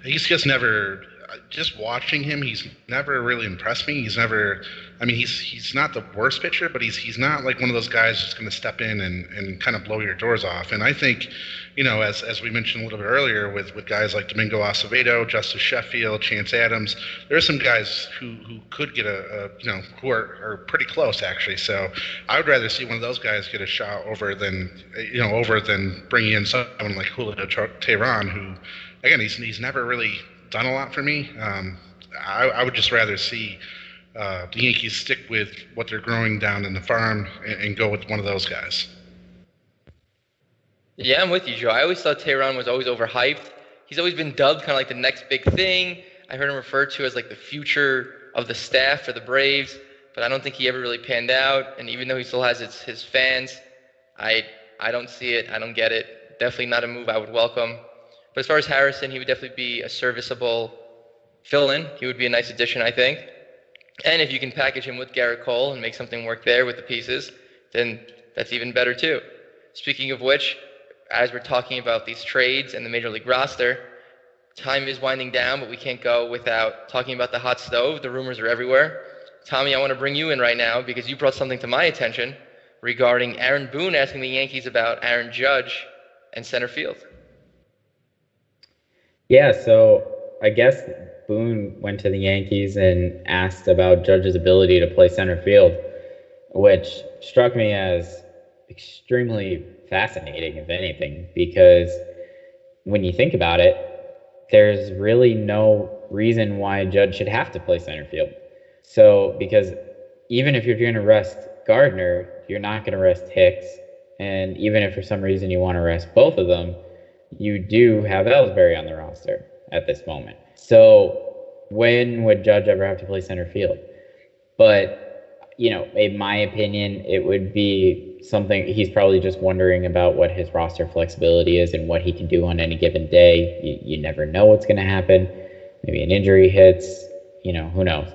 He's just never. Just watching him, he's never really impressed me. He's never. I mean, he's not the worst pitcher, but he's not like one of those guys just going to step in and kind of blow your doors off. And I think, as we mentioned a little bit earlier with guys like Domingo Acevedo, Justice Sheffield, Chance Adams, there are some guys who could get who are pretty close actually. So I would rather see one of those guys get a shot over than bringing in someone like Julio Teheran, who, again, he's never really done a lot for me. I would just rather see the Yankees stick with what they're growing down in the farm and go with one of those guys. Yeah, I'm with you, Joe. I always thought Teheran was always overhyped. He's always been dubbed kind of like the next big thing. I heard him referred to as like the future of the staff for the Braves, but I don't think he ever really panned out. And even though he still has his fans, I don't see it. I don't get it. Definitely not a move I would welcome. But as far as Harrison, he would definitely be a serviceable fill-in. He would be a nice addition, I think. And if you can package him with Garrett Cole and make something work there with the pieces, then that's even better too. Speaking of which, as we're talking about these trades and the Major League roster, time is winding down, but we can't go without talking about the hot stove. The rumors are everywhere. Tommy, I want to bring you in right now because you brought something to my attention regarding Aaron Boone asking the Yankees about Aaron Judge and center field. Yeah, so I guess Boone went to the Yankees and asked about Judge's ability to play center field, which struck me as extremely fascinating, if anything, because when you think about it, there's really no reason why Judge should have to play center field. So, because even if you're going to rest Gardner, you're not going to rest Hicks, and even if for some reason you want to rest both of them, you do have Ellsbury on the roster at this moment. So when would Judge ever have to play center field? But, in my opinion, it would be something he's probably just wondering about what his roster flexibility is and what he can do on any given day. You never know what's going to happen. Maybe an injury hits, who knows.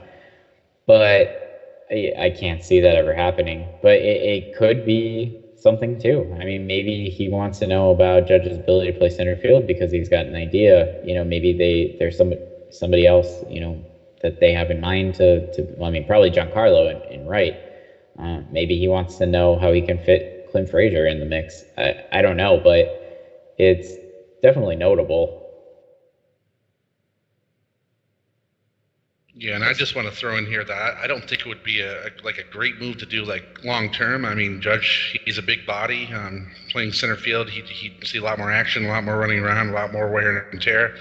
But I can't see that ever happening. But it could be something too. I mean, maybe he wants to know about Judge's ability to play center field because he's got an idea. Maybe there's somebody else, that they have in mind probably Giancarlo in right. Maybe he wants to know how he can fit Clint Frazier in the mix. I don't know, but it's definitely notable. Yeah, and I just want to throw in here that I don't think it would be a great move to do long term. I mean, Judge, he's a big body. Playing center field, he'd see a lot more action, a lot more running around, a lot more wear and tear.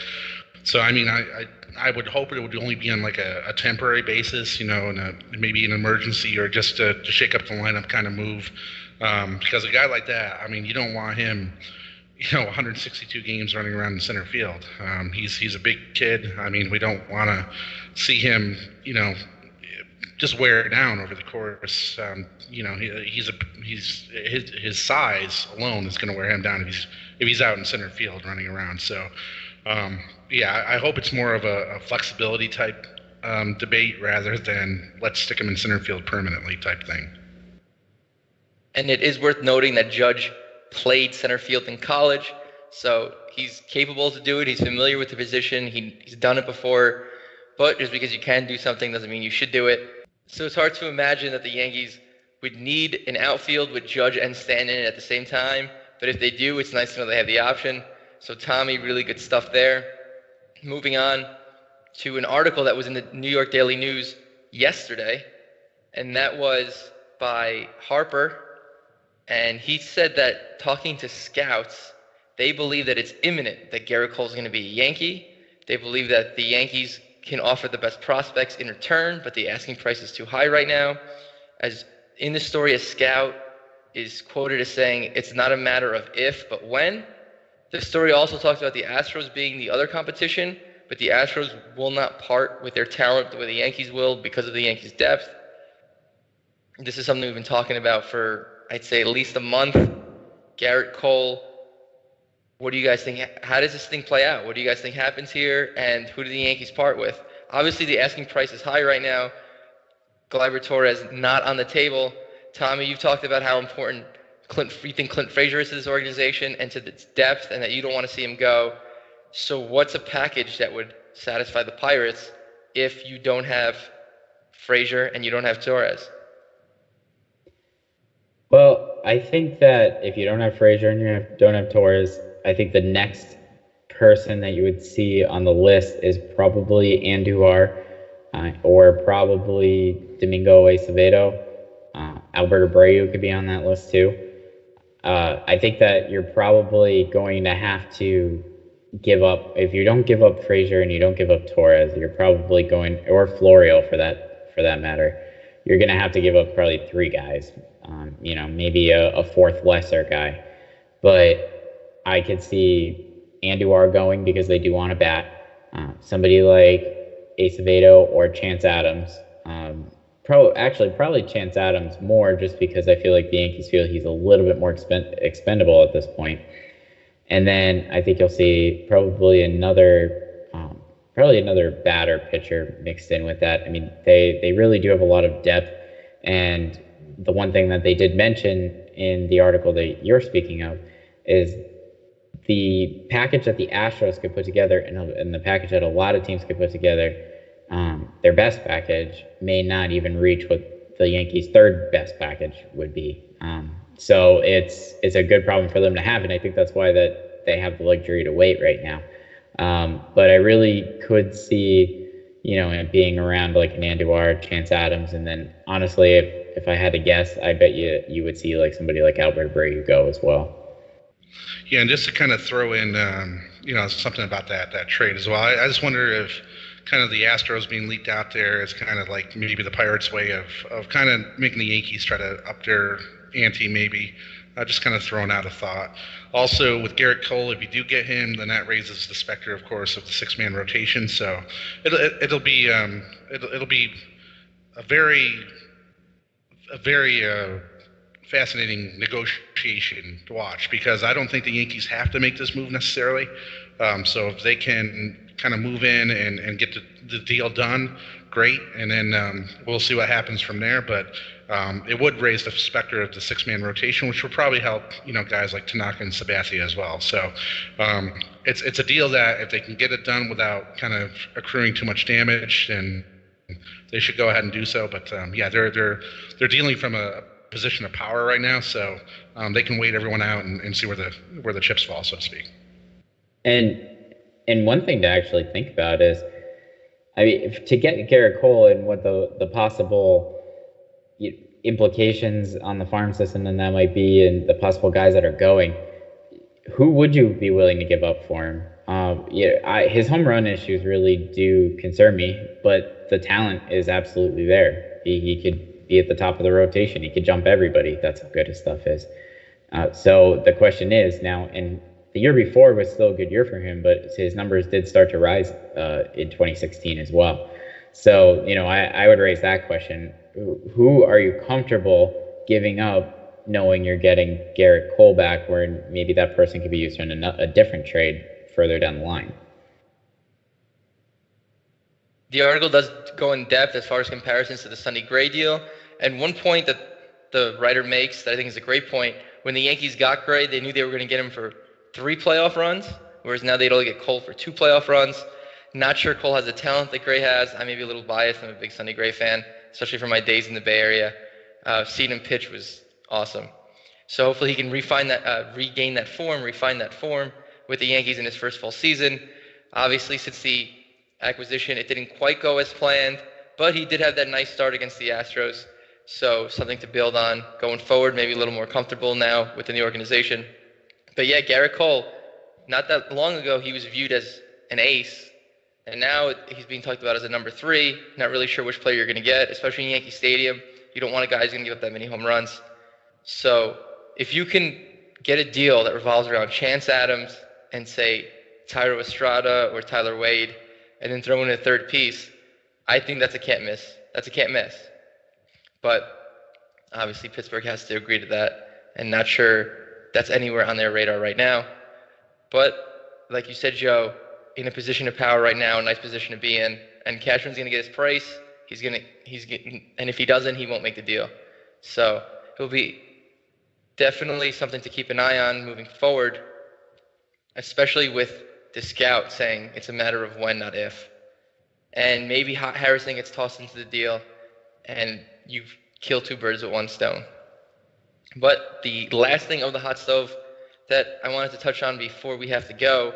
So I mean, I would hope it would only be on a temporary basis, maybe an emergency or just to shake up the lineup kind of move. Because a guy like that, I mean, you don't want him 162 games running around in center field. He's a big kid. I mean, we don't want to see him, just wear down over the course. His size alone is going to wear him down if he's out in center field running around. So, I hope it's more of a flexibility type debate rather than let's stick him in center field permanently type thing. And it is worth noting that Judge played center field in college, so he's capable to do it. He's familiar with the position. He's done it before, but just because you can do something doesn't mean you should do it. So it's hard to imagine that the Yankees would need an outfield with Judge and Stanton in at the same time, but if they do, it's nice to know they have the option. So Tommy, really good stuff there. Moving on to an article that was in the New York Daily News yesterday, and that was by Harper. And he said that talking to scouts, they believe that it's imminent that Garrett Cole is going to be a Yankee. They believe that the Yankees can offer the best prospects in return, but the asking price is too high right now. As in the story, a scout is quoted as saying, "It's not a matter of if, but when." The story also talks about the Astros being the other competition, but the Astros will not part with their talent the way the Yankees will because of the Yankees' depth. This is something we've been talking about for, I'd say, at least a month. Garrett Cole, what do you guys think? How does this thing play out? What do you guys think happens here? And who do the Yankees part with? Obviously, the asking price is high right now, Gleyber Torres not on the table. Tommy, you've talked about how important you think Clint Frazier is to this organization and to its depth, and that you don't want to see him go. So what's a package that would satisfy the Pirates if you don't have Frazier and you don't have Torres? Well, I think that if you don't have Frazier and you don't have Torres, I think the next person that you would see on the list is probably Andujar, or probably Domingo Acevedo. Albert Abreu could be on that list too. I think that you're probably going to have to give up, if you don't give up Frazier and you don't give up Torres, you're probably going, or Florial for that matter, you're going to have to give up probably 3 guys. Maybe a fourth lesser guy. But I could see Andujar going because they do want to bat. Somebody like Acevedo or Chance Adams. Probably Chance Adams more, just because I feel like the Yankees feel he's a little bit more expendable at this point. And then I think you'll see probably another batter pitcher mixed in with that. I mean, they really do have a lot of depth, and the one thing that they did mention in the article that you're speaking of is the package that the Astros could put together and the package that a lot of teams could put together. Their best package may not even reach what the Yankees' third best package would be. So it's a good problem for them to have, and I think that's why that they have the luxury to wait right now. But I really could see, it being around like an Andujar, Chance Adams, and then honestly, if I had to guess, I bet you would see like somebody like Albert Abreu go as well. Yeah, and just to kind of throw in, something about that trade as well. I just wonder if kind of the Astros being leaked out there is kind of like maybe the Pirates' way of kind of making the Yankees try to up their ante, maybe. Just kind of throwing out a thought. Also, with Garrett Cole, if you do get him, then that raises the specter, of course, of the 6-man rotation. So it'll be a very fascinating negotiation to watch, because I don't think the Yankees have to make this move necessarily. So if they can kind of move in and get the deal done, great. And then we'll see what happens from there. But it would raise the specter of the 6-man rotation, which would probably help, guys like Tanaka and Sabathia as well. So it's a deal that if they can get it done without kind of accruing too much damage, then they should go ahead and do so. But they're dealing from a position of power right now, so they can wait everyone out and see where the chips fall, so to speak. And one thing to actually think about is, I mean, to get Garrett Cole and what the possible implications on the farm system and that might be, and the possible guys that are going, who would you be willing to give up for him? His home run issues really do concern me, but the talent is absolutely there. He could be at the top of the rotation. He could jump everybody. That's how good his stuff is. So the question is now, and the year before was still a good year for him, but his numbers did start to rise in 2016 as well. So, I would raise that question. Who are you comfortable giving up knowing you're getting Garrett Cole back, where maybe that person could be used in a different trade further down the line? The article does go in depth as far as comparisons to the Sonny Gray deal. And one point that the writer makes that I think is a great point, when the Yankees got Gray, they knew they were going to get him for 3 playoff runs, whereas now they'd only get Cole for 2 playoff runs. Not sure Cole has the talent that Gray has. I may be a little biased. I'm a big Sonny Gray fan, especially from my days in the Bay Area. Seeing him pitch was awesome. So hopefully he can refine that form with the Yankees in his first full season. Obviously, since the acquisition, it didn't quite go as planned, but he did have that nice start against the Astros. So something to build on going forward, maybe a little more comfortable now within the organization. But yeah, Garrett Cole, not that long ago, he was viewed as an ace, and now he's being talked about as a number 3. Not really sure which player you're going to get, especially in Yankee Stadium. You don't want a guy who's going to give up that many home runs. So if you can get a deal that revolves around Chance Adams and say Tyro Estrada or Tyler Wade, and then throw in a third piece, I think that's a can't miss. That's a can't miss. But obviously Pittsburgh has to agree to that, and not sure that's anywhere on their radar right now. But like you said, Joe, in a position of power right now, a nice position to be in, and Cashman's going to get his price. and if he doesn't, he won't make the deal. So it'll be definitely something to keep an eye on moving forward, especially with the scout saying it's a matter of when, not if. And maybe Harrison gets tossed into the deal, and you've killed two birds with one stone. But the last thing of the hot stove that I wanted to touch on before we have to go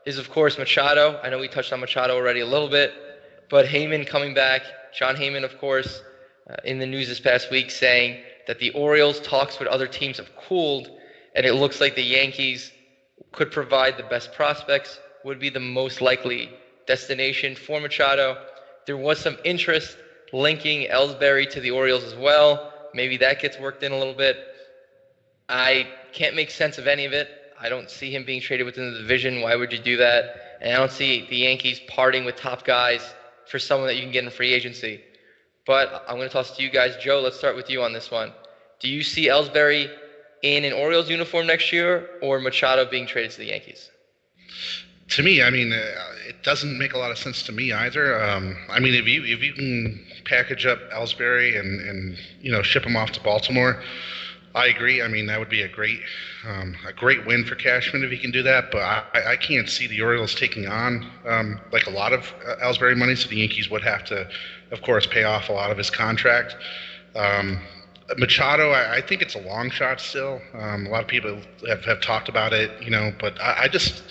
is, of course, Machado. I know we touched on Machado already a little bit, but Heyman coming back. John Heyman, of course, in the news this past week saying that the Orioles' talks with other teams have cooled, and it looks like the Yankees could provide the best prospects, would be the most likely destination for Machado. There was some interest linking Ellsbury to the Orioles as well. Maybe that gets worked in a little bit. I can't make sense of any of it. I don't see him being traded within the division. Why would you do that? And I don't see the Yankees parting with top guys for someone that you can get in free agency. But I'm going to toss it to you guys. Joe, let's start with you on this one. Do you see Ellsbury in an Orioles uniform next year, or Machado being traded to the Yankees? To me, I mean, it doesn't make a lot of sense to me either. I mean, if you can package up Ellsbury and ship him off to Baltimore, I agree. I mean, that would be a great win for Cashman if he can do that. But I can't see the Orioles taking on like a lot of Ellsbury money, so the Yankees would have to, of course, pay off a lot of his contract. Machado, I think it's a long shot still. A lot of people have talked about it, but I just,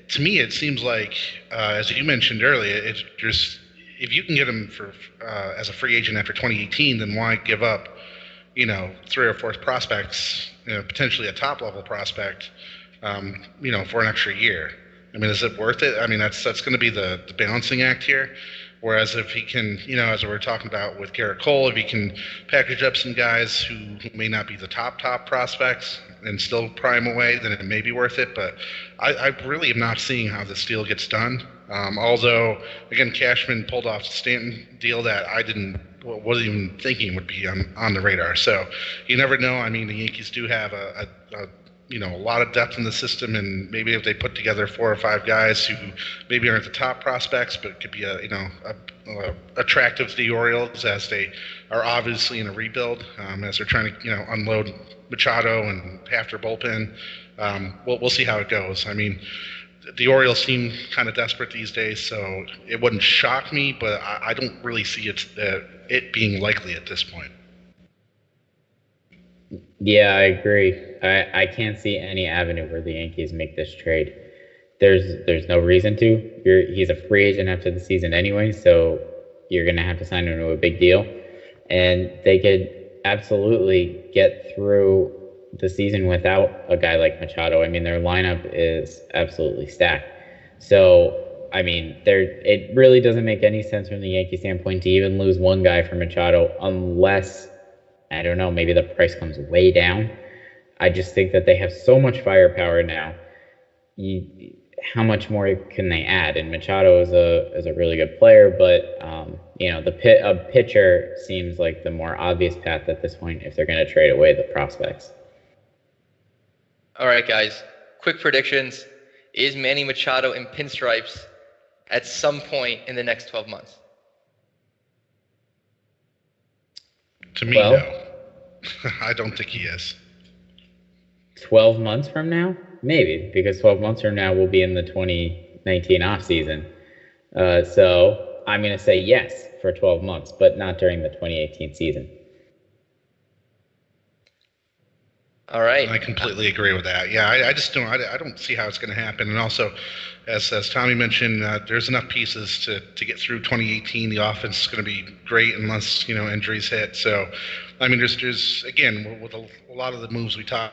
to me, it seems like, as you mentioned earlier, it's just, if you can get him for as a free agent after 2018, then why give up, 3 or 4 prospects, potentially a top-level prospect, for an extra year? I mean, is it worth it? I mean, that's going to be the balancing act here. Whereas if he can, as we were talking about with Garrett Cole, if he can package up some guys who may not be the top prospects and still pry him away, then it may be worth it. But I really am not seeing how this deal gets done. Although, again, Cashman pulled off the Stanton deal that I wasn't even thinking would be on the radar. So you never know. I mean, the Yankees do have a lot of depth in the system, and maybe if they put together 4 or 5 guys who maybe aren't the top prospects, but could be attractive to the Orioles as they are obviously in a rebuild, as they're trying to unload Machado and half their bullpen. We'll see how it goes. I mean, the Orioles seem kind of desperate these days, so it wouldn't shock me, but I don't really see it being likely at this point. Yeah, I agree. I can't see any avenue where the Yankees make this trade. There's no reason to. He's a free agent after the season anyway, so you're going to have to sign him to a big deal. And they could absolutely get through the season without a guy like Machado. I mean, their lineup is absolutely stacked. So, I mean, it really doesn't make any sense from the Yankee standpoint to even lose one guy for Machado unless, I don't know, maybe the price comes way down. I just think that they have so much firepower now. How much more can they add? And Machado is a really good player, but a pitcher seems like the more obvious path at this point if they're going to trade away the prospects. All right, guys. Quick predictions. Is Manny Machado in pinstripes at some point in the next 12 months? To me, no. I don't think he is. 12 months from now? Maybe, because 12 months from now we'll be in the 2019 offseason. So I'm going to say yes for 12 months, but not during the 2018 season. All right. I completely agree with that. Yeah, I just don't. I don't see how it's going to happen. And also, as Tommy mentioned, there's enough pieces to get through 2018. The offense is going to be great unless injuries hit. So, I mean, there's again with a lot of the moves we talk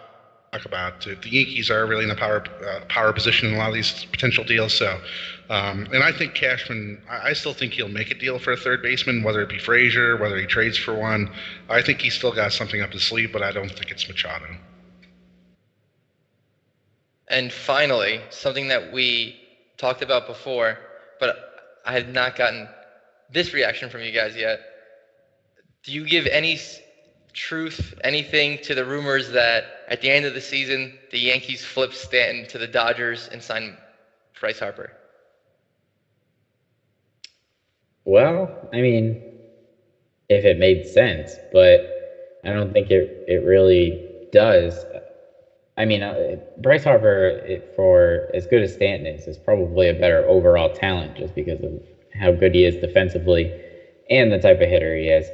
about, the Yankees are really in a power position in a lot of these potential deals. So, and I think Cashman, I still think he'll make a deal for a third baseman, whether it be Frazier, whether he trades for one. I think he's still got something up his sleeve, but I don't think it's Machado. And finally, something that we talked about before, but I have not gotten this reaction from you guys yet. Do you give any truth, anything to the rumors that at the end of the season, the Yankees flip Stanton to the Dodgers and sign Bryce Harper? Well, I mean, if it made sense, but I don't think it really does. I mean, Bryce Harper, for as good as Stanton is probably a better overall talent just because of how good he is defensively and the type of hitter he is.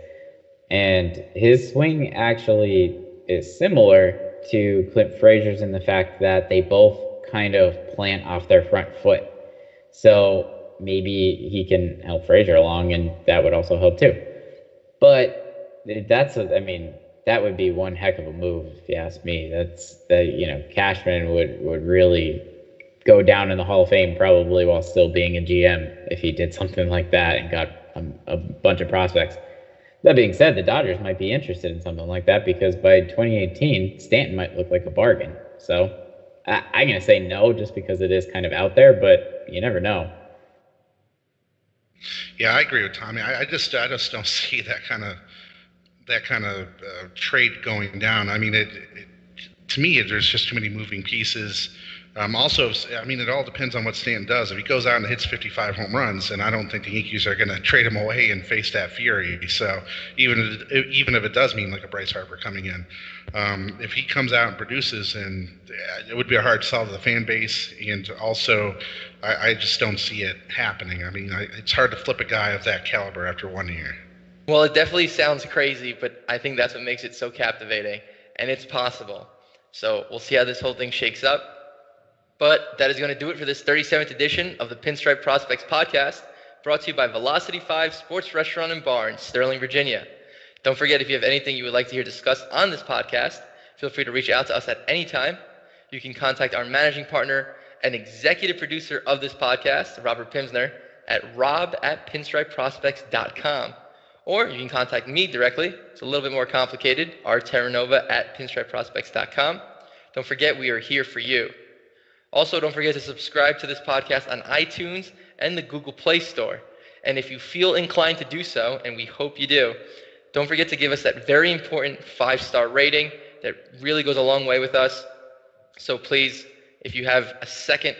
And his swing actually is similar to Clint Frazier's in the fact that they both kind of plant off their front foot. So maybe he can help Frazier along, and that would also help too. But that would be one heck of a move if you ask me. Cashman would really go down in the Hall of Fame probably while still being a GM if he did something like that and got a bunch of prospects. That being said, the Dodgers might be interested in something like that because by 2018, Stanton might look like a bargain. So I'm going to say no just because it is kind of out there, but you never know. Yeah, I agree with Tommy. I just don't see that kind of trade going down. I mean, to me, there's just too many moving pieces. Also, I mean, it all depends on what Stanton does. If he goes out and hits 55 home runs, then I don't think the Yankees are going to trade him away and face that fury. So even if it does mean like a Bryce Harper coming in, if he comes out and produces, and it would be a hard sell to the fan base. And also, I just don't see it happening. I mean, it's hard to flip a guy of that caliber after 1 year. Well, it definitely sounds crazy, but I think that's what makes it so captivating, and it's possible. So we'll see how this whole thing shakes up. But that is going to do it for this 37th edition of the Pinstriped Prospects Podcast, brought to you by Velocity 5 Sports Restaurant and Bar in Sterling, Virginia. Don't forget, if you have anything you would like to hear discussed on this podcast, feel free to reach out to us at any time. You can contact our managing partner and executive producer of this podcast, Robert Pimsner, at rob@pinstripeprospects.com. Or you can contact me directly. It's a little bit more complicated, rterranova@pinstripeprospects.com. Don't forget, we are here for you. Also, don't forget to subscribe to this podcast on iTunes and the Google Play Store. And if you feel inclined to do so, and we hope you do, don't forget to give us that very important 5-star rating. That really goes a long way with us. So please, if you have a second,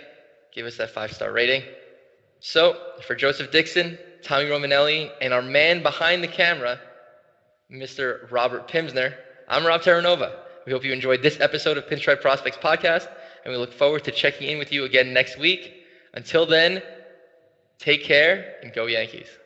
give us that 5-star rating. So, for Joseph Dixon, Tommy Romanelli, and our man behind the camera, Mr. Robert Pimsner, I'm Rob Terranova. We hope you enjoyed this episode of Pinstripe Prospects Podcast, and we look forward to checking in with you again next week. Until then, take care and go Yankees.